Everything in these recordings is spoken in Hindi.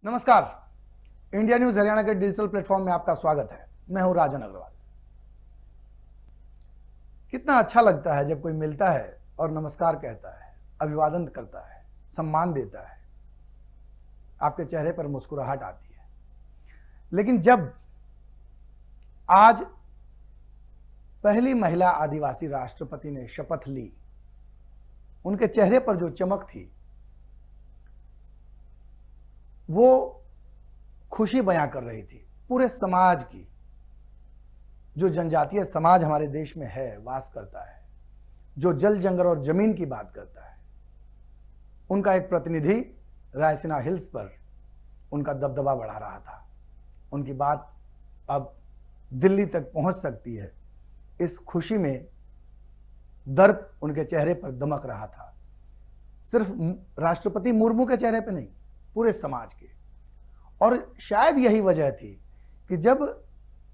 नमस्कार। इंडिया न्यूज हरियाणा के डिजिटल प्लेटफॉर्म में आपका स्वागत है। मैं हूं राजन अग्रवाल। कितना अच्छा लगता है जब कोई मिलता है और नमस्कार कहता है, अभिवादन करता है, सम्मान देता है, आपके चेहरे पर मुस्कुराहट आती है। लेकिन जब आज पहली महिला आदिवासी राष्ट्रपति ने शपथ ली, उनके चेहरे पर जो चमक थी वो खुशी बयां कर रही थी पूरे समाज की। जो जनजातीय समाज हमारे देश में है, वास करता है, जो जल जंगल और जमीन की बात करता है, उनका एक प्रतिनिधि रायसीना हिल्स पर उनका दबदबा बढ़ा रहा था। उनकी बात अब दिल्ली तक पहुंच सकती है, इस खुशी में दर्प उनके चेहरे पर दमक रहा था। सिर्फ राष्ट्रपति मुर्मू के चेहरे पर नहीं, पूरे समाज के। और शायद यही वजह थी कि जब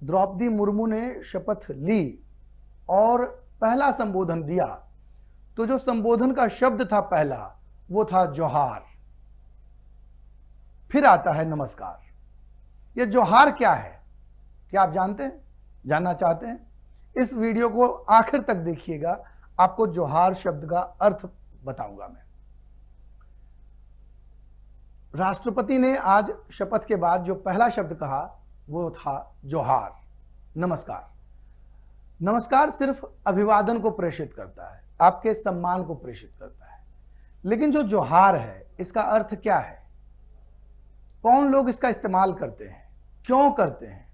द्रौपदी मुर्मू ने शपथ ली और पहला संबोधन दिया, तो जो संबोधन का शब्द था पहला, वो था जोहार। फिर आता है नमस्कार। ये जोहार क्या है, क्या आप जानते हैं, जानना चाहते हैं? इस वीडियो को आखिर तक देखिएगा, आपको जोहार शब्द का अर्थ बताऊंगा मैं। राष्ट्रपति ने आज शपथ के बाद जो पहला शब्द कहा वो था जोहार, नमस्कार। नमस्कार सिर्फ अभिवादन को प्रेषित करता है, आपके सम्मान को प्रेषित करता है। लेकिन जो जोहार है, इसका अर्थ क्या है? कौन लोग इसका इस्तेमाल करते हैं, क्यों करते हैं?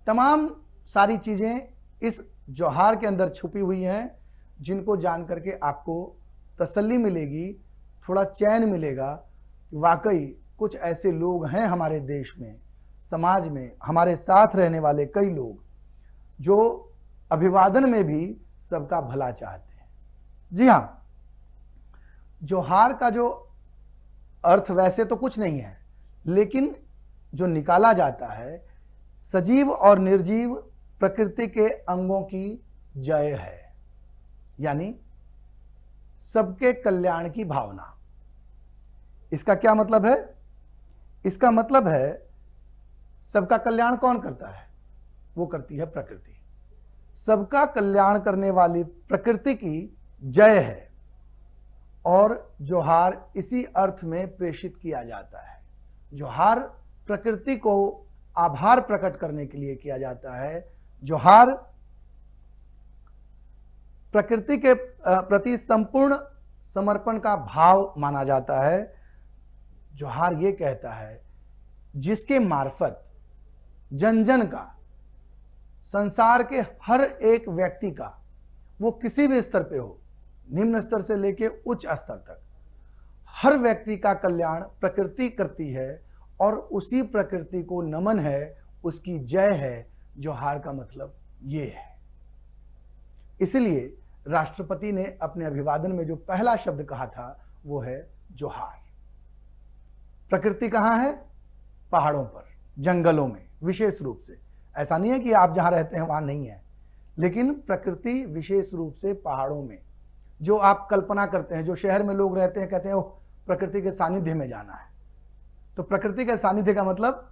तमाम सारी चीजें इस जोहार के अंदर छुपी हुई हैं, जिनको जान करके आपको तसल्ली मिलेगी, थोड़ा चैन मिलेगा। वाकई कुछ ऐसे लोग हैं हमारे देश में, समाज में, हमारे साथ रहने वाले कई लोग जो अभिवादन में भी सबका भला चाहते हैं। जी हां, जोहार का जो अर्थ वैसे तो कुछ नहीं है, लेकिन जो निकाला जाता है, सजीव और निर्जीव प्रकृति के अंगों की जय है, यानी सबके कल्याण की भावना। इसका क्या मतलब है? इसका मतलब है सबका कल्याण कौन करता है? वो करती है प्रकृति। सबका कल्याण करने वाली प्रकृति की जय है और जोहार इसी अर्थ में प्रेषित किया जाता है। जोहार प्रकृति को आभार प्रकट करने के लिए किया जाता है। जोहार प्रकृति के प्रति संपूर्ण समर्पण का भाव माना जाता है। जोहार ये कहता है जिसके मार्फत जन जन का, संसार के हर एक व्यक्ति का, वो किसी भी स्तर पे हो, निम्न स्तर से लेके उच्च स्तर तक, हर व्यक्ति का कल्याण प्रकृति करती है और उसी प्रकृति को नमन है, उसकी जय है। जोहार का मतलब ये है। इसलिए राष्ट्रपति ने अपने अभिवादन में जो पहला शब्द कहा था वो है जोहार। प्रकृति कहां है? पहाड़ों पर, जंगलों में विशेष रूप से। ऐसा नहीं है कि आप जहां रहते हैं वहां नहीं है, लेकिन प्रकृति विशेष रूप से पहाड़ों में, जो आप कल्पना करते हैं, जो शहर में लोग रहते हैं, कहते हैं ओह प्रकृति के सानिध्य में जाना है। तो प्रकृति के सानिध्य का मतलब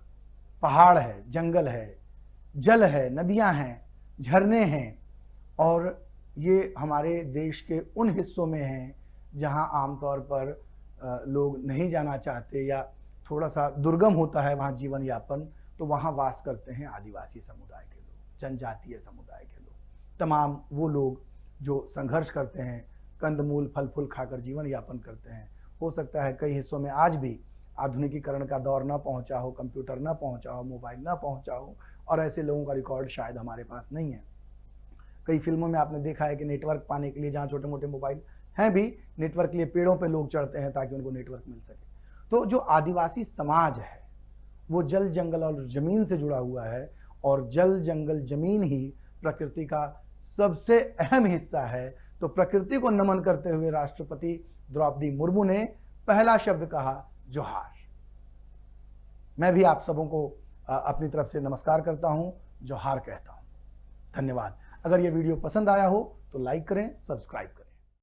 पहाड़ है, जंगल है, जल है, नदियां हैं, झरने हैं। और ये हमारे देश के उन हिस्सों में हैं जहां आमतौर पर लोग नहीं जाना चाहते या थोड़ा सा दुर्गम होता है वहाँ जीवन यापन, तो वहाँ वास करते हैं आदिवासी समुदाय के लोग, जनजातीय समुदाय के लोग, तमाम वो लोग जो संघर्ष करते हैं, कंदमूल फल फूल खाकर जीवन यापन करते हैं। हो सकता है कई हिस्सों में आज भी आधुनिकीकरण का दौर ना पहुँचा हो, कंप्यूटर ना पहुँचा हो, मोबाइल ना पहुँचा हो, और ऐसे लोगों का रिकॉर्ड शायद हमारे पास नहीं है। कई फिल्मों में आपने देखा है कि नेटवर्क पाने के लिए जहाँ छोटे मोटे मोबाइल हैं भी, नेटवर्क के लिए पेड़ों पे लोग चढ़ते हैं ताकि उनको नेटवर्क मिल सके। तो जो आदिवासी समाज है वो जल जंगल और जमीन से जुड़ा हुआ है, और जल जंगल जमीन ही प्रकृति का सबसे अहम हिस्सा है। तो प्रकृति को नमन करते हुए राष्ट्रपति द्रौपदी मुर्मू ने पहला शब्द कहा जोहार। मैं भी आप सबों को अपनी तरफ से नमस्कार करता हूं, जोहार कहता हूं। धन्यवाद। अगर ये वीडियो पसंद आया हो तो लाइक करें, सब्सक्राइब करें।